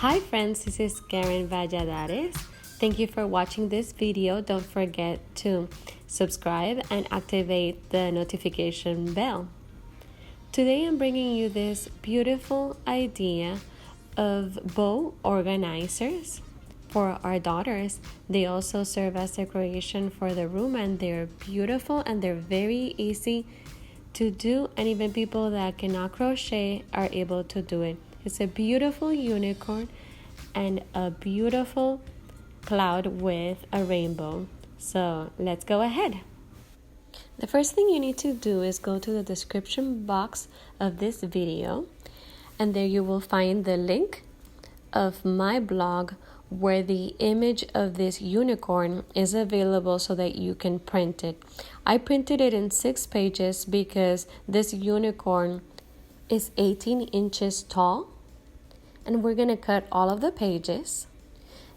Hi friends, this is Karen.valladares. Thank you for watching this video. Don't forget to subscribe and activate the notification bell. Today I'm bringing you this beautiful idea of bow organizers for our daughters. They also serve as decoration for the room, and they're beautiful and they're very easy to do, and even people that cannot crochet are able to do it. It's a beautiful unicorn and a beautiful cloud with a rainbow. So let's go ahead. The first thing you need to do is go to the description box of this video, and there you will find the link of my blog where the image of this unicorn is available so that you can print it. I printed it in 6 pages because this unicorn is 18 inches tall, and we're gonna cut all of the pages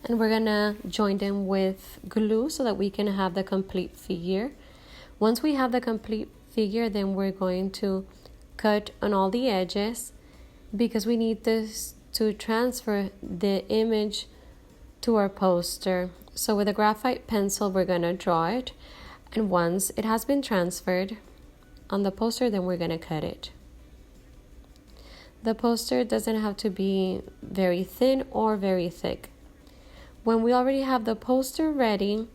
and we're gonna join them with glue so that we can have the complete figure. Once we have the complete figure, then we're going to cut on all the edges because we need this to transfer the image to our poster. So with a graphite pencil, we're gonna draw it, and once it has been transferred on the poster, then we're gonna cut it. The poster doesn't have to be very thin or very thick. When we already have the poster ready,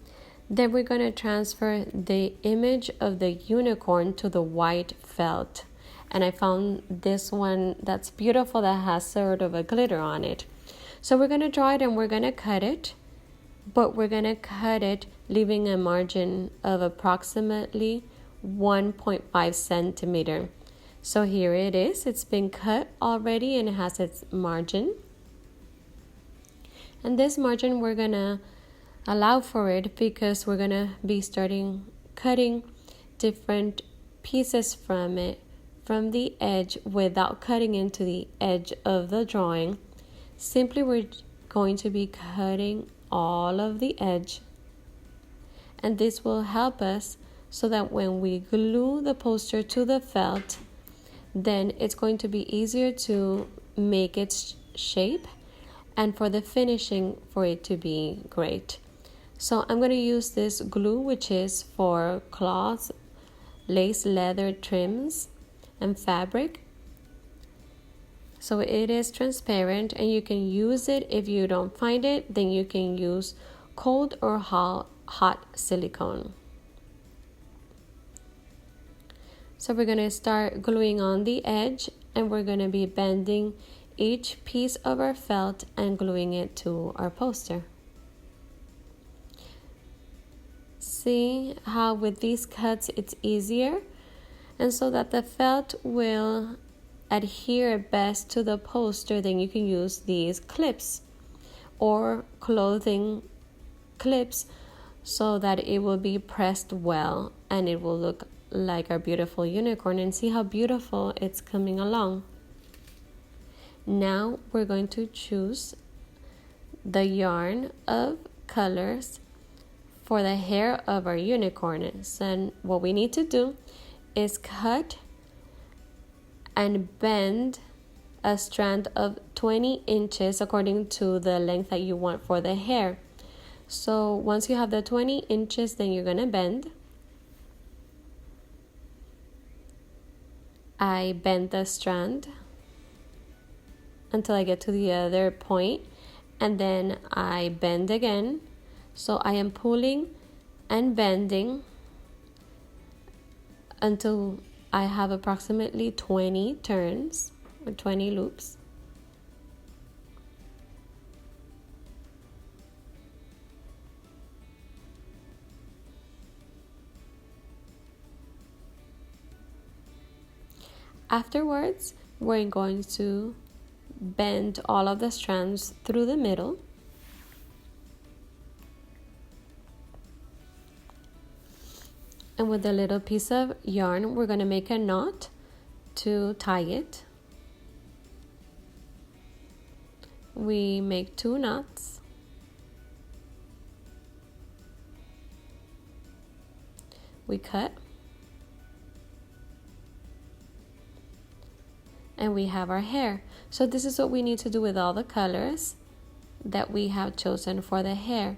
then we're going to transfer the image of the unicorn to the white felt. And I found this one that's beautiful that has sort of a glitter on it. So we're going to draw it and we're going to cut it, but we're going to cut it leaving a margin of approximately 1.5 centimeter. So here it is. It's been cut already and it has its margin. And this margin we're going to allow for it because we're going to be starting cutting different pieces from it, from the edge, without cutting into the edge of the drawing. Simply we're going to be cutting all of the edge, and this will help us so that when we glue the poster to the felt, then it's going to be easier to make its shape and for the finishing for it to be great. So I'm going to use this glue, which is for cloth, lace, leather trims, and fabric. So it is transparent, and you can use it. If you don't find it, then you can use cold or hot silicone. So we're going to start gluing on the edge, and we're going to be bending each piece of our felt and gluing it to our poster. See how with these cuts it's easier, and so that the felt will adhere best to the poster, then you can use these clips or clothing clips so that it will be pressed well and it will look like our beautiful unicorn. And see how beautiful it's coming along. Now we're going to choose the yarn of colors for the hair of our unicorn. And what we need to do is cut and bend a strand of 20 inches according to the length that you want for the hair. So once you have the 20 inches, then you're going to bend. I bend the strand until I get to the other point, and then I bend again. So I am pulling and bending until I have approximately 20 turns or 20 loops. Afterwards, we're going to bend all of the strands through the middle. And with a little piece of yarn, we're going to make a knot to tie it. We make 2 knots. We cut. And we have our hair. So this is what we need to do with all the colors. that we have chosen for the hair.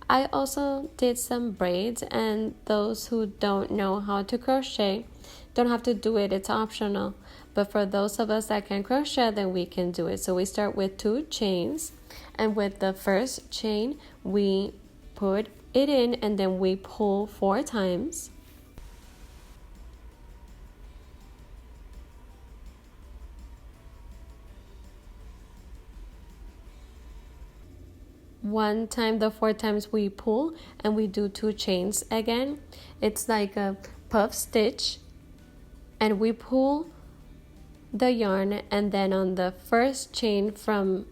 I also did some braids, and those who don't know how to crochet don't have to do it, it's optional. But for those of us that can crochet, then we can do it. So we start with 2 chains, and with the first chain we put it in and then we pull 4 times. One time, the 4 times we pull, and we do 2 chains again. It's like a puff stitch, and we pull the yarn, and then on the first chain from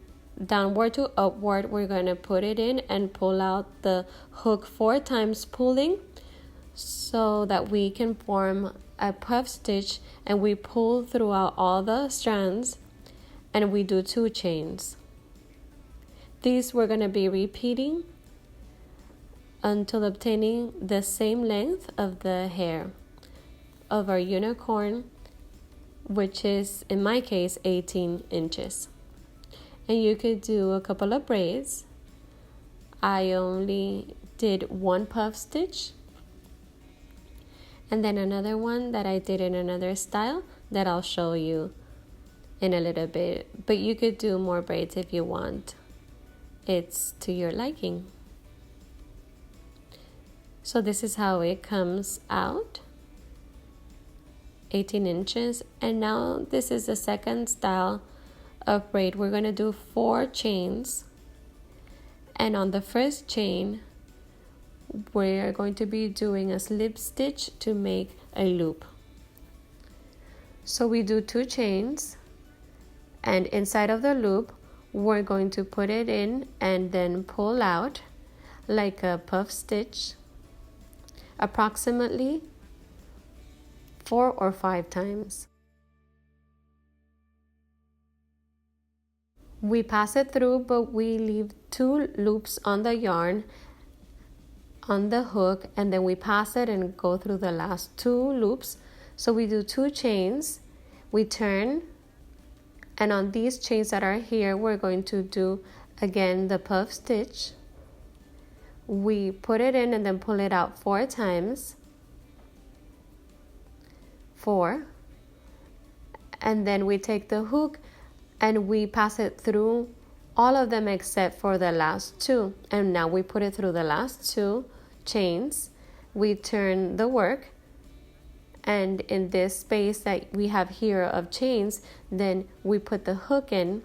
downward to upward, we're going to put it in and pull out the hook 4 times, pulling, so that we can form a puff stitch, and we pull throughout all the strands, and we do 2 chains. These we're going to be repeating until obtaining the same length of the hair of our unicorn, which is, in my case, 18 inches. And you could do a couple of braids. I only did 1 puff stitch, and then another one that I did in another style that I'll show you in a little bit. But you could do more braids if you want. It's to your liking. So this is how it comes out, 18 inches. And now this is the second style of braid. We're going to do 4 chains, and on the first chain we're going to be doing a slip stitch to make a loop. So we do 2 chains, and inside of the loop we're going to put it in and then pull out like a puff stitch, approximately 4 or 5 times. We pass it through, but we leave 2 loops on the yarn on the hook, and then we pass it and go through the last 2 loops. So we do 2 chains, we turn, and on these chains that are here, we're going to do again the puff stitch. We put it in and then pull it out 4 times. 4. And then we take the hook and we pass it through all of them except for the last 2. And now we put it through the last 2 chains. We turn the work, and in this space that we have here of chains, then we put the hook in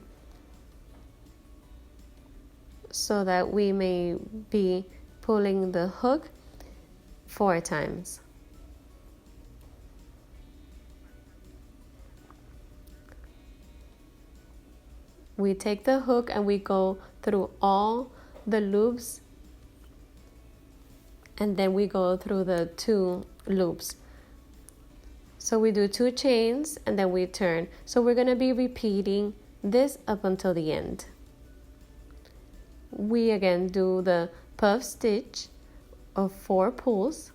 so that we may be pulling the hook 4 times. We take the hook and we go through all the loops, and then we go through the 2 loops. So we do 2 chains and then we turn. So we're going to be repeating this up until the end. We again do the puff stitch of 4 pulls.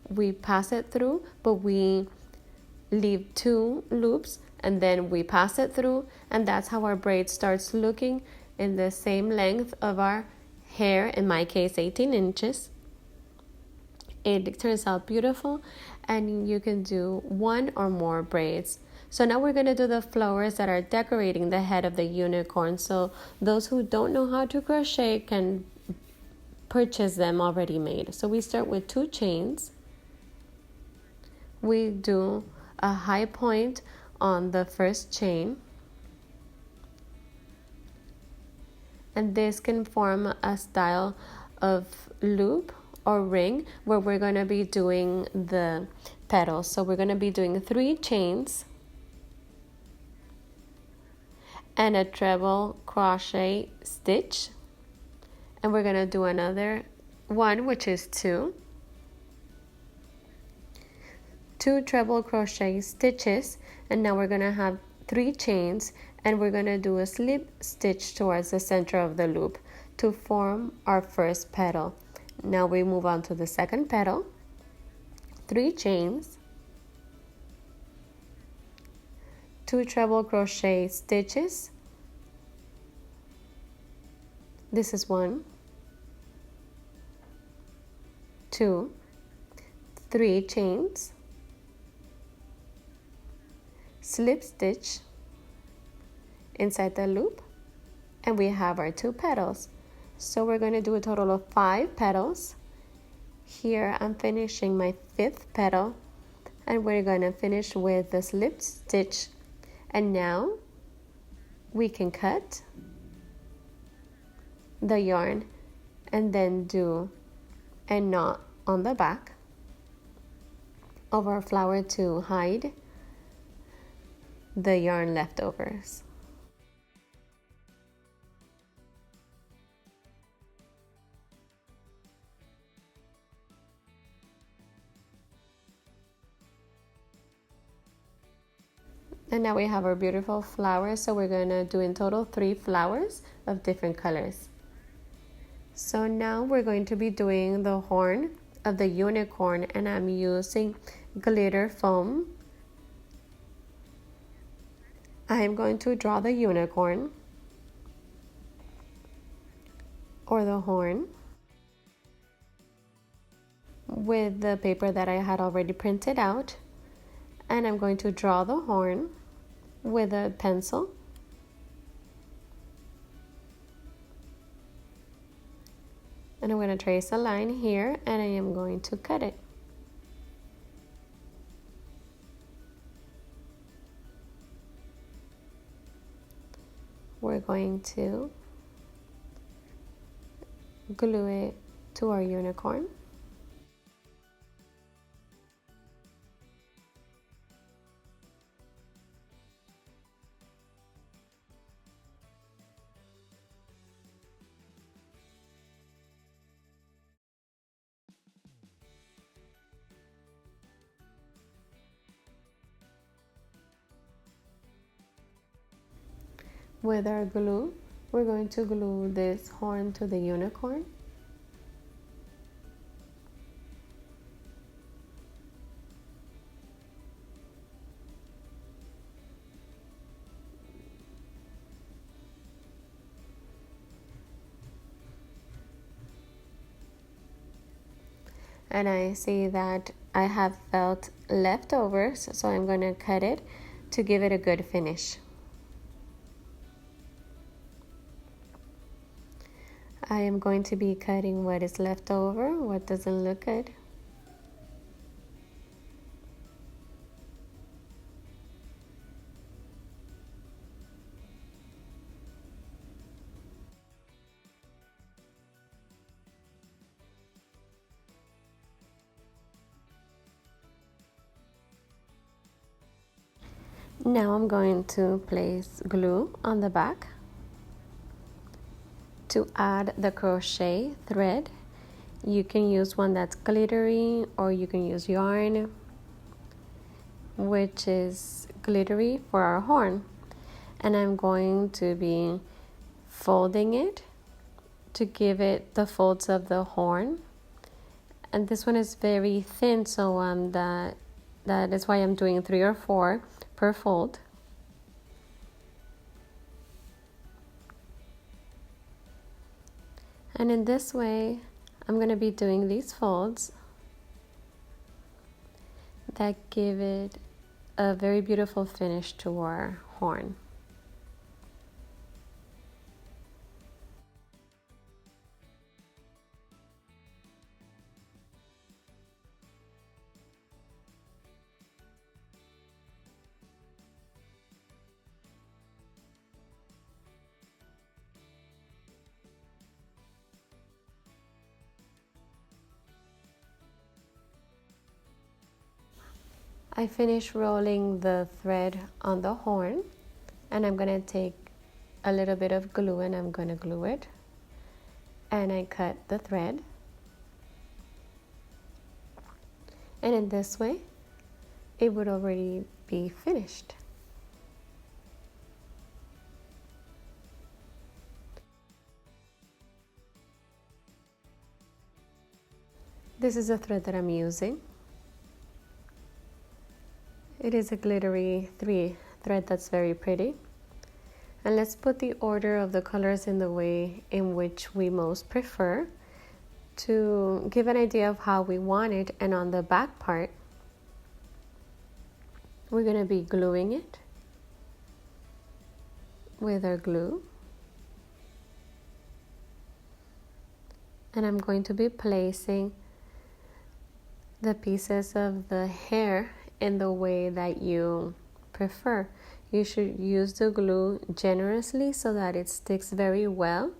We pass it through, but we leave 2 loops, and then we pass it through, and that's how our braid starts looking, in the same length of our hair, in my case 18 inches. It turns out beautiful, and you can do 1 or more braids. So now we're going to do the flowers that are decorating the head of the unicorn. So those who don't know how to crochet can purchase them already made. So we start with 2 chains. We do a high point on the first chain, and this can form a style of loop or ring where we're going to be doing the petals. So we're going to be doing 3 chains and a treble crochet stitch, and we're going to do another one, which is 2 treble crochet stitches, and now we're going to have 3 chains, and we're going to do a slip stitch towards the center of the loop to form our first petal. Now we move on to the second petal. 3 chains, 2 treble crochet stitches. This is 1, 2, 3 chains, slip stitch inside the loop, and we have our 2 petals. So we're going to do a total of 5 petals. Here I'm finishing my 5th petal, and we're going to finish with the slip stitch. And now we can cut the yarn and then do a knot on the back of our flower to hide the yarn leftovers. And now we have our beautiful flowers, so we're going to do in total 3 flowers of different colors. So now we're going to be doing the horn of the unicorn, and I'm using glitter foam. I am going to draw the unicorn or the horn with the paper that I had already printed out, and I'm going to draw the horn with a pencil. And I'm going to trace a line here, and I am going to cut it. We're going to glue it to our unicorn. With our glue, we're going to glue this horn to the unicorn. And I see that I have felt leftovers, so I'm going to cut it to give it a good finish. I am going to be cutting what is left over, what doesn't look good. Now I'm going to place glue on the back to add the crochet thread. You can use one that's glittery, or you can use yarn which is glittery for our horn. And I'm going to be folding it to give it the folds of the horn. And this one is very thin, so that is why I'm doing 3 or 4 per fold. And in this way, I'm going to be doing these folds that give it a very beautiful finish to our horn. I finished rolling the thread on the horn, and I'm going to take a little bit of glue and I'm going to glue it. And I cut the thread. And in this way, it would already be finished. This is the thread that I'm using. It is a glittery thread that's very pretty. And let's put the order of the colors in the way in which we most prefer to give an idea of how we want it. And on the back part, we're going to be gluing it with our glue. And I'm going to be placing the pieces of the hair in the way that you prefer. You should use the glue generously so that it sticks very well.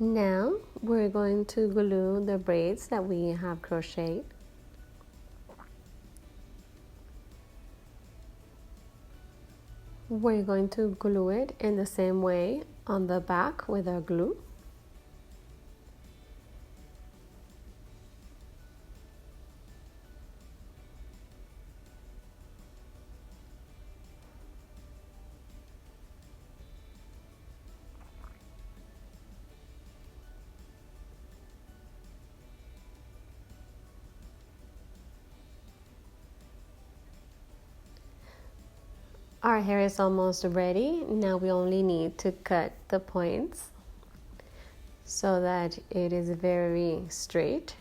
Now we're going to glue the braids that we have crocheted. We're going to glue it in the same way on the back with our glue. Our hair is almost ready. Now we only need to cut the points so that it is very straight.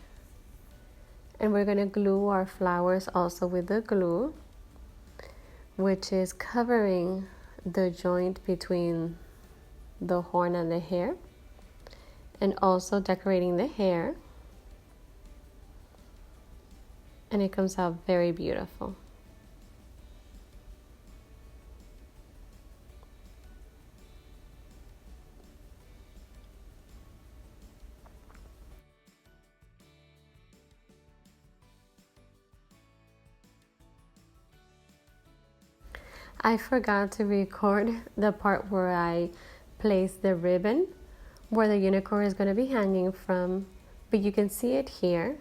And we're going to glue our flowers also with the glue, which is covering the joint between the horn and the hair, and also decorating the hair. And it comes out very beautiful. I forgot to record the part where I place the ribbon where the unicorn is going to be hanging from, but you can see it here.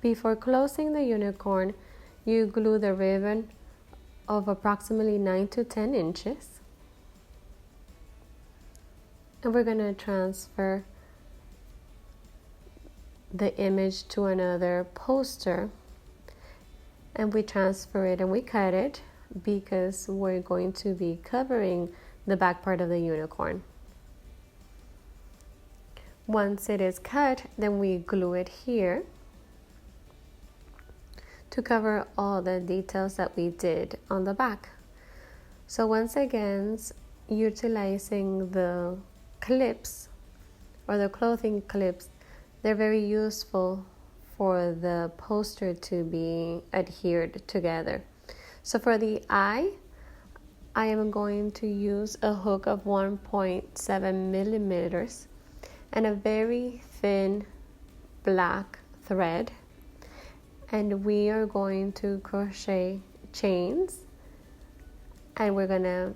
Before closing the unicorn, you glue the ribbon of approximately 9 to 10 inches. And we're going to transfer the image to another poster. And we transfer it and we cut it because we're going to be covering the back part of the unicorn. Once it is cut, then we glue it here to cover all the details that we did on the back. So once again, utilizing the clips or the clothing clips, they're very useful for the poster to be adhered together. So for the eye, I am going to use a hook of 1.7 millimeters and a very thin black thread, and we are going to crochet chains and we're gonna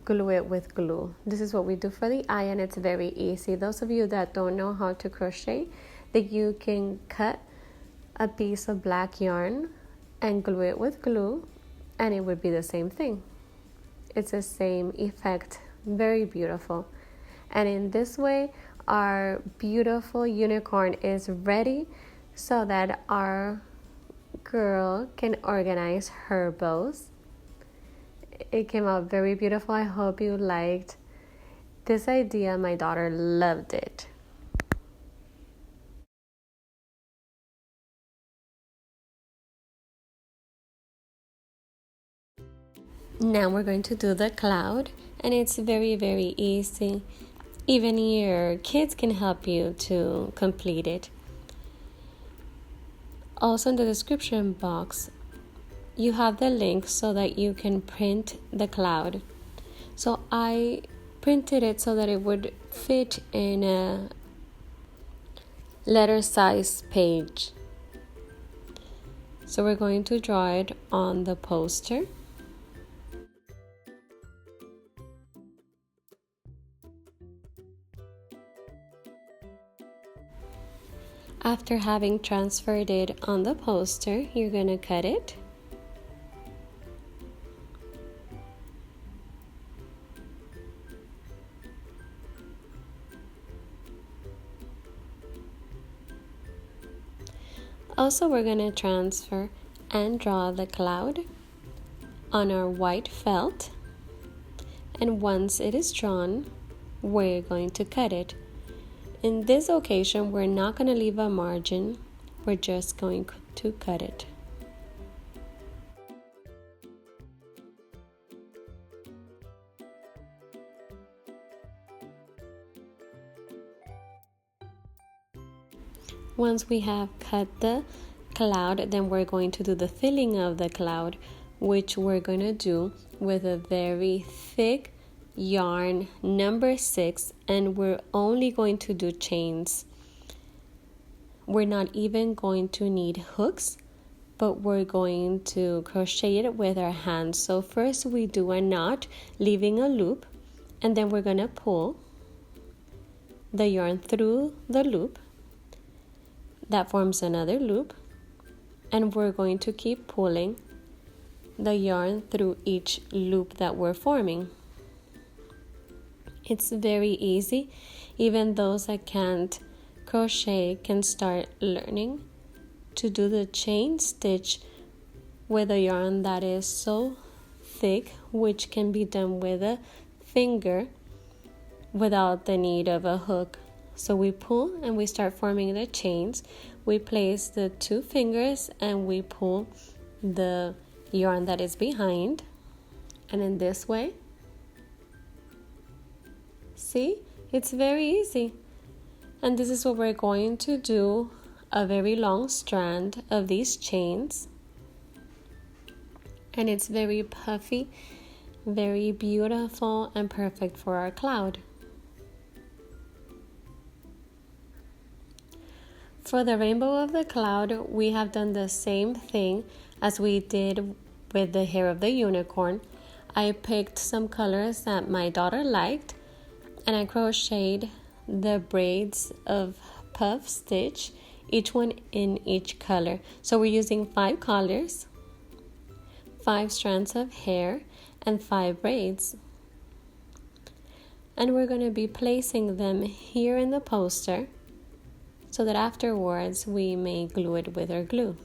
glue it with glue. This is what we do for the eye, and it's very easy. Those of you that don't know how to crochet, that you can cut a piece of black yarn and glue it with glue, and it would be the same thing. It's the same effect, very beautiful. And in this way, our beautiful unicorn is ready so that our girl can organize her bows. It came out very beautiful. I hope you liked this idea. My daughter loved it. Now we're going to do the cloud, and it's very, very easy. Even your kids can help you to complete it. Also, in the description box, you have the link so that you can print the cloud. So I printed it so that it would fit in a letter size page. So we're going to draw it on the poster. After having transferred it on the poster, you're going to cut it. Also, we're going to transfer and draw the cloud on our white felt. And once it is drawn, we're going to cut it. In this occasion, we're not going to leave a margin. We're just going to cut it. Once we have cut the cloud, then we're going to do the filling of the cloud, which we're going to do with a very thick yarn number 6, and we're only going to do chains. We're not even going to need hooks, but we're going to crochet it with our hands. So first we do a knot, leaving a loop, and then we're going to pull the yarn through the loop. That forms another loop, and we're going to keep pulling the yarn through each loop that we're forming. It's very easy. Even those that can't crochet can start learning to do the chain stitch with a yarn that is so thick, which can be done with a finger without the need of a hook. So we pull and we start forming the chains. We place the 2 fingers and we pull the yarn that is behind. And in this way, see, it's very easy. And this is what we're going to do, a very long strand of these chains. And it's very puffy, very beautiful, and perfect for our cloud. For the rainbow of the cloud, we have done the same thing as we did with the hair of the unicorn. I picked some colors that my daughter liked, and I crocheted the braids of puff stitch, each one in each color. So we're using 5 colors, 5 strands of hair, and 5 braids. And we're going to be placing them here in the poster, so that afterwards we may glue it with our glue.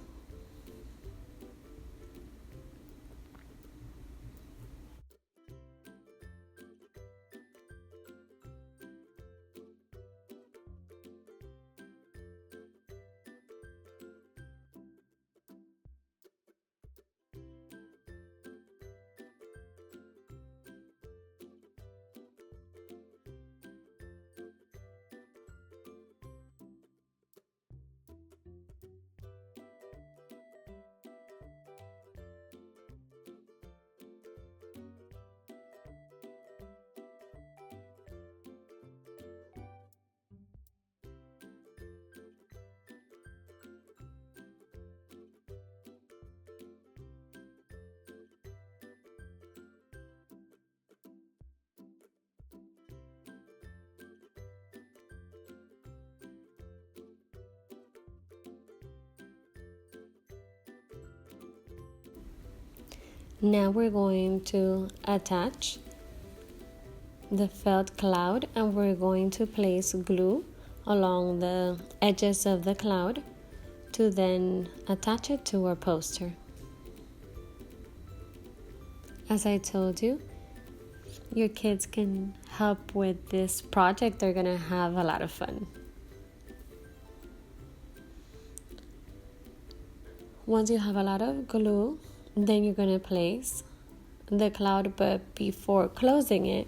Now we're going to attach the felt cloud, and we're going to place glue along the edges of the cloud to then attach it to our poster. As I told you, your kids can help with this project. They're gonna have a lot of fun. Once you have a lot of glue, then you're gonna place the cloud, but before closing it,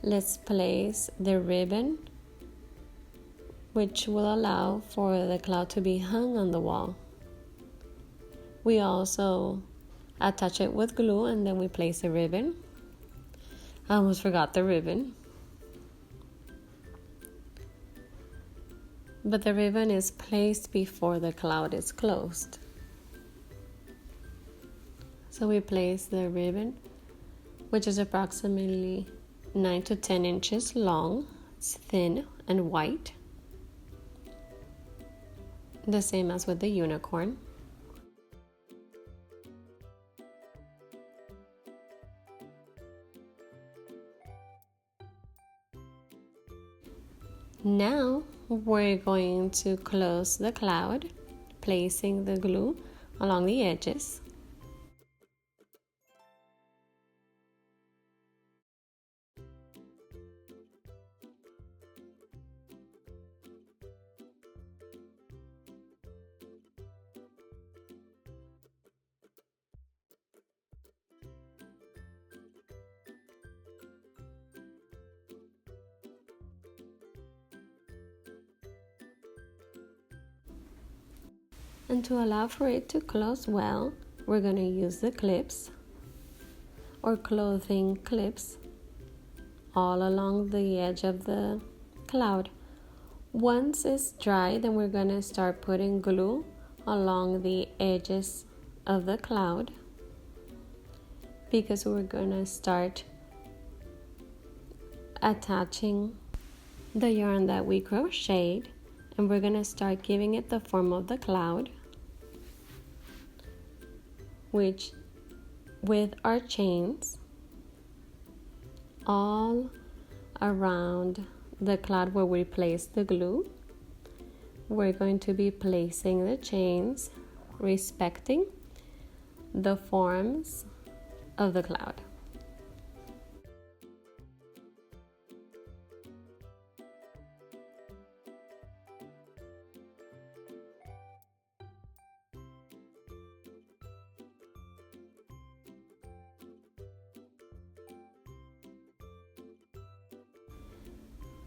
let's place the ribbon, which will allow for the cloud to be hung on the wall. We also attach it with glue and then we place the ribbon. I almost forgot the ribbon. But the ribbon is placed before the cloud is closed. So we place the ribbon, which is approximately 9 to 10 inches long. It's thin and white. The same as with the unicorn. Now we're going to close the cloud, placing the glue along the edges. And to allow for it to close well, we're going to use the clips or clothing clips all along the edge of the cloud. Once it's dry, then we're going to start putting glue along the edges of the cloud, because we're going to start attaching the yarn that we crocheted, and we're going to start giving it the form of the cloud, which with our chains all around the cloud where we place the glue, we're going to be placing the chains respecting the forms of the cloud.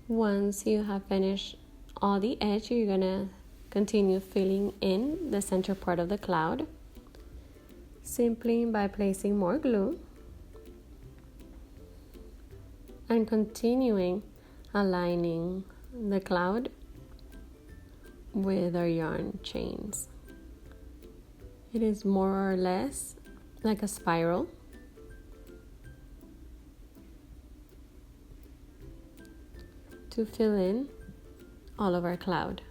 Once you have finished all the edge, you're gonna continue filling in the center part of the cloud simply by placing more glue and continuing aligning the cloud with our yarn chains. It is more or less like a spiral. To fill in all of our cloud.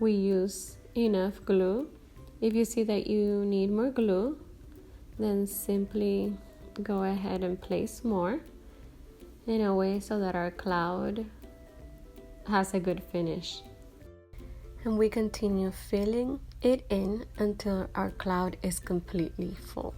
We use enough glue. If you see that you need more glue, then simply go ahead and place more in a way so that our cloud has a good finish. And we continue filling it in until our cloud is completely full.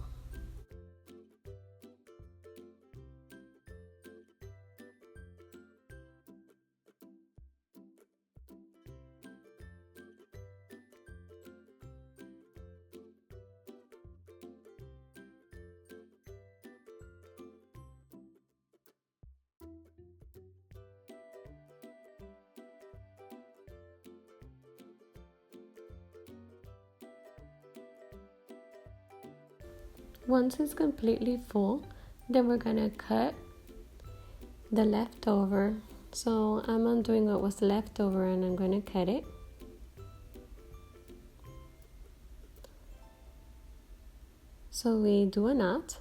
Once it's completely full, then we're gonna cut the leftover. So I'm undoing what was left over and I'm gonna cut it. So we do a knot.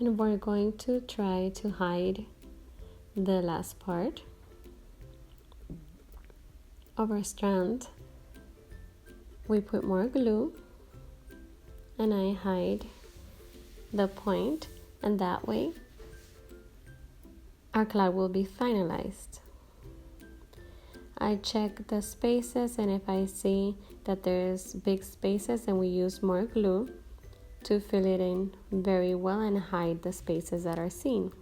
And we're going to try to hide the last part of our strand. We put more glue and I hide the point, and that way our cloud will be finalized. I check the spaces, and if I see that there's big spaces, then we use more glue to fill it in very well and hide the spaces that are seen,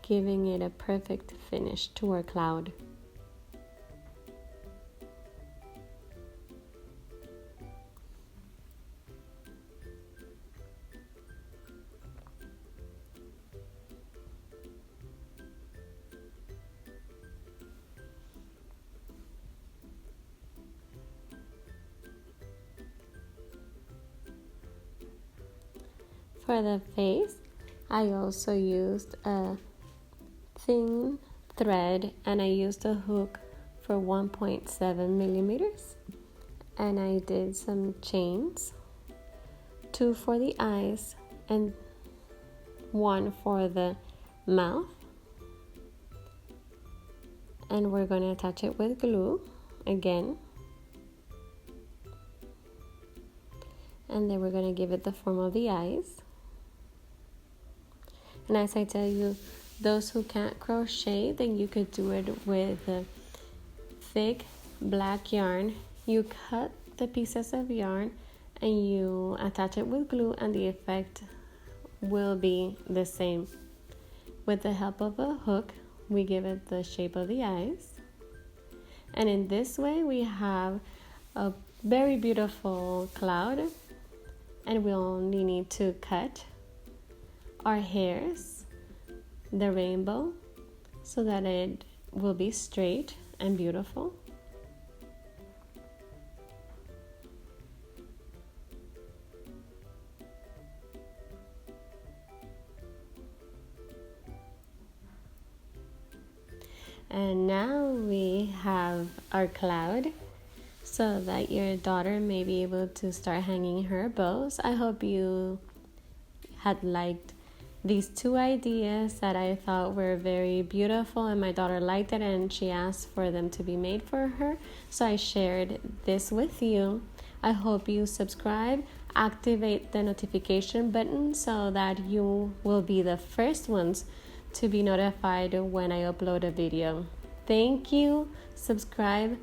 giving it a perfect finish to our cloud. for the face, I also used a thin thread and I used a hook for 1.7 millimeters. And I did some chains, 2 for the eyes and 1 for the mouth. And we're going to attach it with glue again. And then we're going to give it the form of the eyes. And as I tell you, those who can't crochet, then you could do it with a thick black yarn. You cut the pieces of yarn and you attach it with glue, and the effect will be the same. With the help of a hook, we give it the shape of the eyes. And in this way, we have a very beautiful cloud. And we only need to cut our hairs, the rainbow, so that it will be straight and beautiful. And now we have our cloud so that your daughter may be able to start hanging her bows. I hope you had liked these 2 ideas that I thought were very beautiful, and my daughter liked it and she asked for them to be made for her. So I shared this with you. I hope you subscribe, activate the notification button so that you will be the first ones to be notified when I upload a video. Thank you. Subscribe,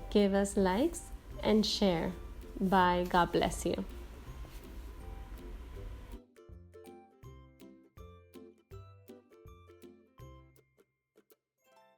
give us likes, and share. Bye. God bless you.